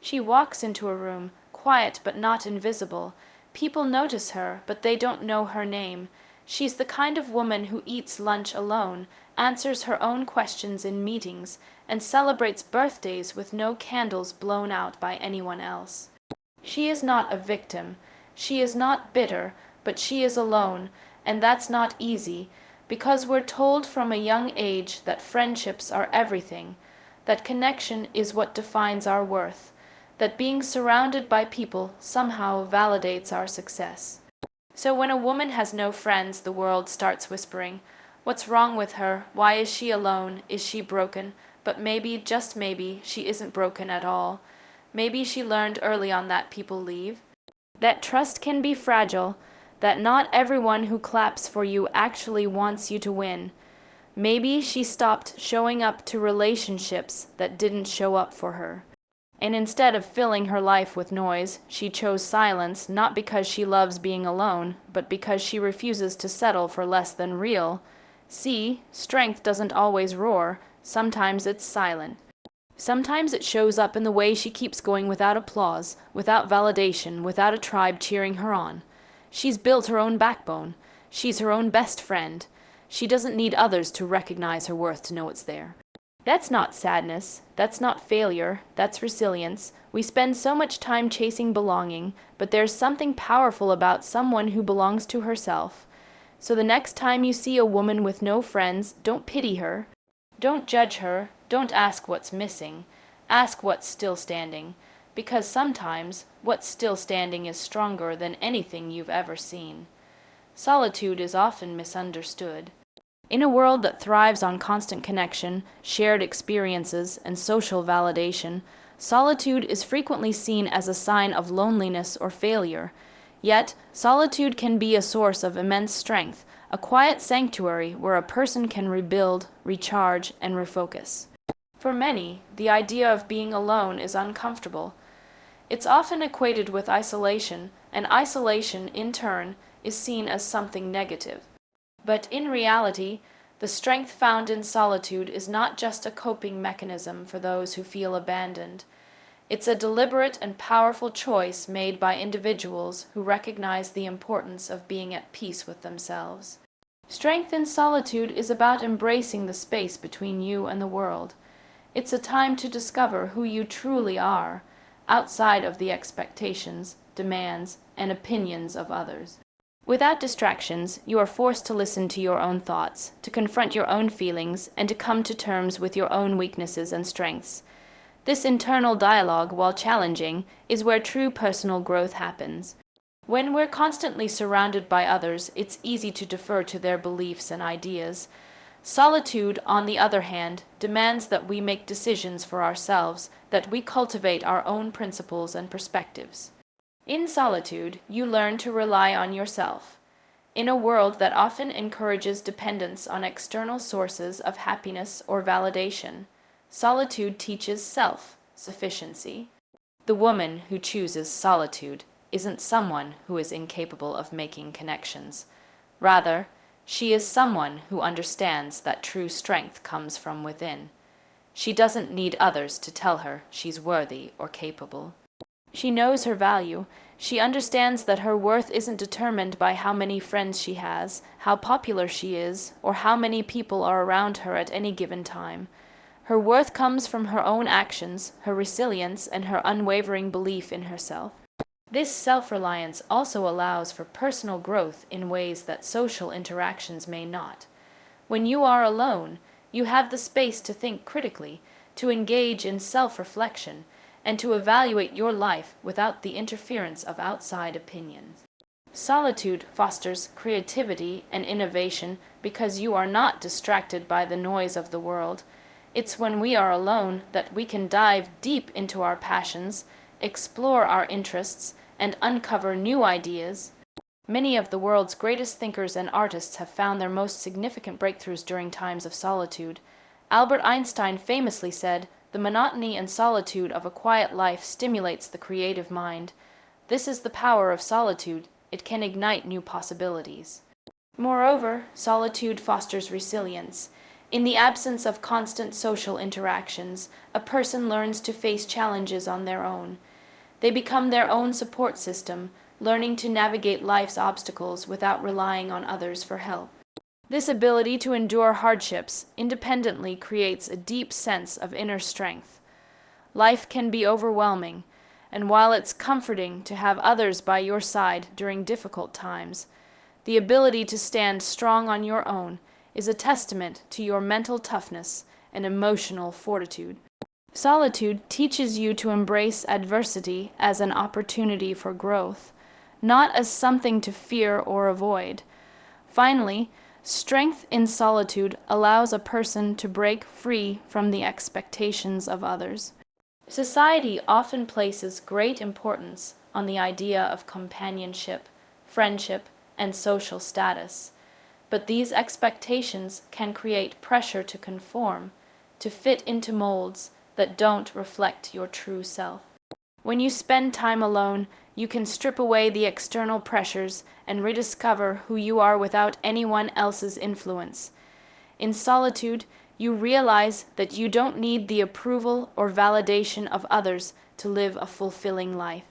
She walks into a room, quiet but not invisible. People notice her, but they don't know her name. She's the kind of woman who eats lunch alone, answers her own questions in meetings, and celebrates birthdays with no candles blown out by anyone else. She is not a victim. She is not bitter, but she is alone, and that's not easy, because we're told from a young age that friendships are everything, that connection is what defines our worth, that being surrounded by people somehow validates our success. So when a woman has no friends, the world starts whispering, "What's wrong with her? Why is she alone? Is she broken?" But maybe, just maybe, she isn't broken at all. Maybe she learned early on that people leave, that trust can be fragile, that not everyone who claps for you actually wants you to win. Maybe she stopped showing up to relationships that didn't show up for her. And instead of filling her life with noise, she chose silence, not because she loves being alone, but because she refuses to settle for less than real. See, strength doesn't always roar. Sometimes it's silent. Sometimes it shows up in the way she keeps going without applause, without validation, without a tribe cheering her on. She's built her own backbone. She's her own best friend. She doesn't need others to recognize her worth to know it's there. That's not sadness. That's not failure. That's resilience. We spend so much time chasing belonging, but there's something powerful about someone who belongs to herself. So the next time you see a woman with no friends, don't pity her. Don't judge her. Don't ask what's missing. Ask what's still standing. Because sometimes, what's still standing is stronger than anything you've ever seen. Solitude is often misunderstood. In a world that thrives on constant connection, shared experiences, and social validation, solitude is frequently seen as a sign of loneliness or failure. Yet, solitude can be a source of immense strength, a quiet sanctuary where a person can rebuild, recharge, and refocus. For many, the idea of being alone is uncomfortable. It's often equated with isolation, and isolation, in turn, is seen as something negative. But in reality, the strength found in solitude is not just a coping mechanism for those who feel abandoned. It's a deliberate and powerful choice made by individuals who recognize the importance of being at peace with themselves. Strength in solitude is about embracing the space between you and the world. It's a time to discover who you truly are, outside of the expectations, demands, and opinions of others. Without distractions, you are forced to listen to your own thoughts, to confront your own feelings, and to come to terms with your own weaknesses and strengths. This internal dialogue, while challenging, is where true personal growth happens. When we're constantly surrounded by others, it's easy to defer to their beliefs and ideas. Solitude, on the other hand, demands that we make decisions for ourselves, that we cultivate our own principles and perspectives. In solitude, you learn to rely on yourself. In a world that often encourages dependence on external sources of happiness or validation, solitude teaches self-sufficiency. The woman who chooses solitude isn't someone who is incapable of making connections. Rather, she is someone who understands that true strength comes from within. She doesn't need others to tell her she's worthy or capable. She knows her value. She understands that her worth isn't determined by how many friends she has, how popular she is, or how many people are around her at any given time. Her worth comes from her own actions, her resilience, and her unwavering belief in herself. This self-reliance also allows for personal growth in ways that social interactions may not. When you are alone, you have the space to think critically, to engage in self-reflection, and to evaluate your life without the interference of outside opinions. Solitude fosters creativity and innovation because you are not distracted by the noise of the world. It's when we are alone that we can dive deep into our passions, explore our interests, and uncover new ideas. Many of the world's greatest thinkers and artists have found their most significant breakthroughs during times of solitude. Albert Einstein famously said, "The monotony and solitude of a quiet life stimulates the creative mind." This is the power of solitude. It can ignite new possibilities. Moreover, solitude fosters resilience. In the absence of constant social interactions, a person learns to face challenges on their own. They become their own support system, learning to navigate life's obstacles without relying on others for help. This ability to endure hardships independently creates a deep sense of inner strength. Life can be overwhelming, and while it's comforting to have others by your side during difficult times, the ability to stand strong on your own is a testament to your mental toughness and emotional fortitude. Solitude teaches you to embrace adversity as an opportunity for growth, not as something to fear or avoid. Finally, strength in solitude allows a person to break free from the expectations of others. Society often places great importance on the idea of companionship, friendship, and social status, but these expectations can create pressure to conform, to fit into molds that don't reflect your true self. When you spend time alone, you can strip away the external pressures and rediscover who you are without anyone else's influence. In solitude, you realize that you don't need the approval or validation of others to live a fulfilling life.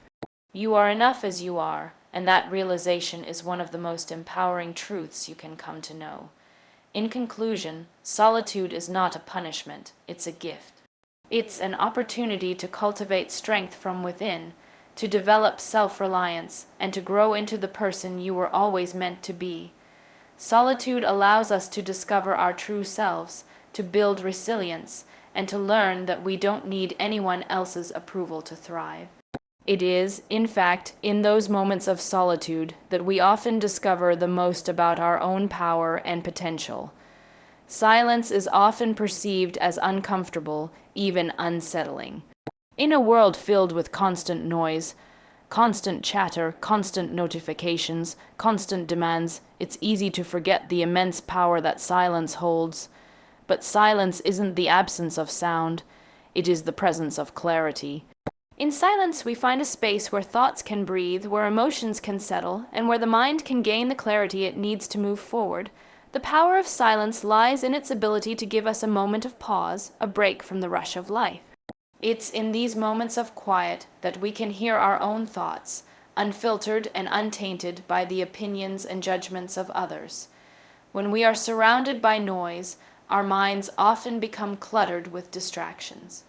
You are enough as you are, and that realization is one of the most empowering truths you can come to know. In conclusion, solitude is not a punishment, it's a gift. It's an opportunity to cultivate strength from within, to develop self-reliance, and to grow into the person you were always meant to be. Solitude allows us to discover our true selves, to build resilience, and to learn that we don't need anyone else's approval to thrive. It is, in fact, in those moments of solitude that we often discover the most about our own power and potential. Silence is often perceived as uncomfortable, even unsettling. In a world filled with constant noise, constant chatter, constant notifications, constant demands, it's easy to forget the immense power that silence holds. But silence isn't the absence of sound, it is the presence of clarity. In silence, we find a space where thoughts can breathe, where emotions can settle, and where the mind can gain the clarity it needs to move forward. The power of silence lies in its ability to give us a moment of pause, a break from the rush of life. It's in these moments of quiet that we can hear our own thoughts, unfiltered and untainted by the opinions and judgments of others. When we are surrounded by noise, our minds often become cluttered with distractions.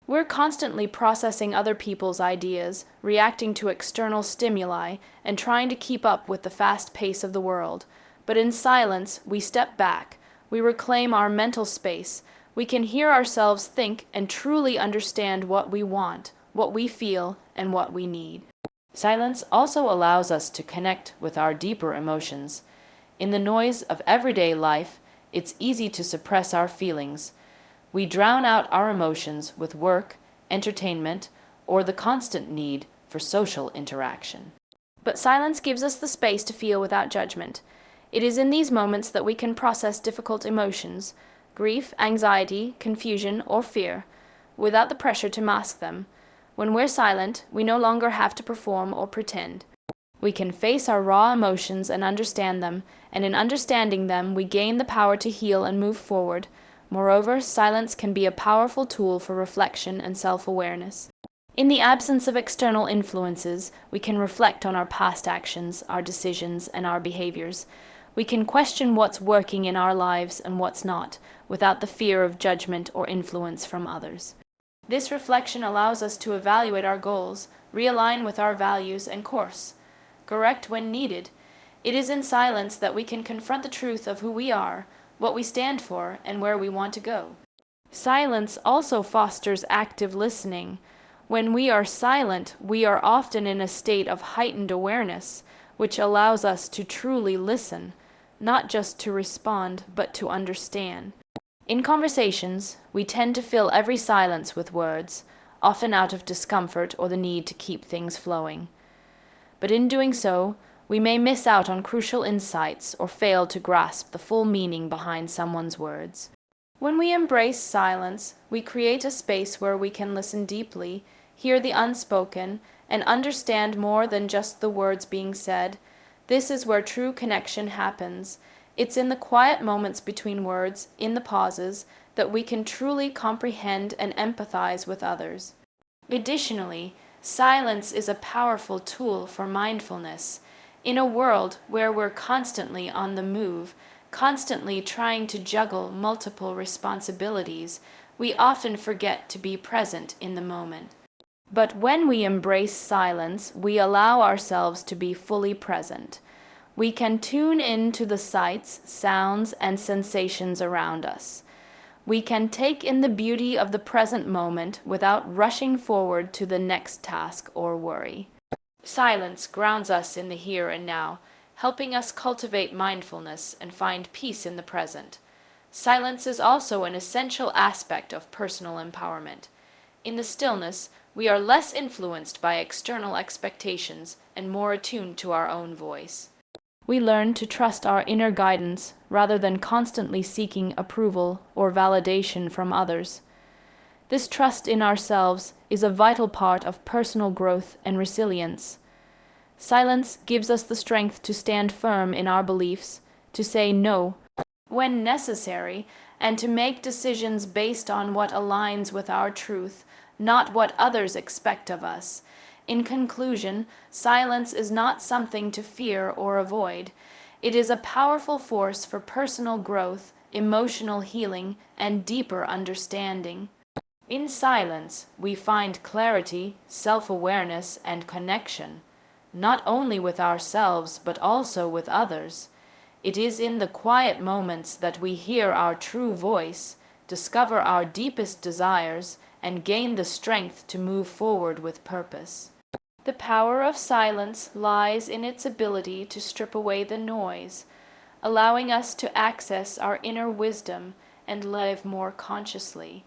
We're constantly processing other people's ideas, reacting to external stimuli, and trying to keep up with the fast pace of the world. But in silence, we step back, we reclaim our mental space, we can hear ourselves think and truly understand what we want, what we feel, and what we need. Silence also allows us to connect with our deeper emotions. In the noise of everyday life, it's easy to suppress our feelings. We drown out our emotions with work, entertainment, or the constant need for social interaction. But silence gives us the space to feel without judgment. It is in these moments that we can process difficult emotions, grief, anxiety, confusion, or fear, without the pressure to mask them. When we're silent, we no longer have to perform or pretend. We can face our raw emotions and understand them, and in understanding them, we gain the power to heal and move forward. Moreover, silence can be a powerful tool for reflection and self-awareness. In the absence of external influences, we can reflect on our past actions, our decisions, and our behaviors. We can question what's working in our lives and what's not, without the fear of judgment or influence from others. This reflection allows us to evaluate our goals, realign with our values and course, correct when needed. It is in silence that we can confront the truth of who we are, what we stand for, and where we want to go. Silence also fosters active listening. When we are silent, we are often in a state of heightened awareness, which allows us to truly listen, not just to respond, but to understand. In conversations, we tend to fill every silence with words, often out of discomfort or the need to keep things flowing. But in doing so, we may miss out on crucial insights or fail to grasp the full meaning behind someone's words. When we embrace silence, we create a space where we can listen deeply, hear the unspoken, and understand more than just the words being said. This is where true connection happens. It's in the quiet moments between words, in the pauses, that we can truly comprehend and empathize with others. Additionally, silence is a powerful tool for mindfulness. In a world where we're constantly on the move, constantly trying to juggle multiple responsibilities, we often forget to be present in the moment. But when we embrace silence, we allow ourselves to be fully present. We can tune in to the sights, sounds, and sensations around us. We can take in the beauty of the present moment without rushing forward to the next task or worry. Silence grounds us in the here and now, helping us cultivate mindfulness and find peace in the present. Silence is also an essential aspect of personal empowerment. In the stillness, we are less influenced by external expectations and more attuned to our own voice. We learn to trust our inner guidance rather than constantly seeking approval or validation from others. This trust in ourselves is a vital part of personal growth and resilience. Silence gives us the strength to stand firm in our beliefs, to say no when necessary, and to make decisions based on what aligns with our truth, not what others expect of us. In conclusion, silence is not something to fear or avoid. It is a powerful force for personal growth, emotional healing, and deeper understanding. In silence, we find clarity, self-awareness, and connection, not only with ourselves but also with others. It is in the quiet moments that we hear our true voice, discover our deepest desires, and gain the strength to move forward with purpose. The power of silence lies in its ability to strip away the noise, allowing us to access our inner wisdom and live more consciously.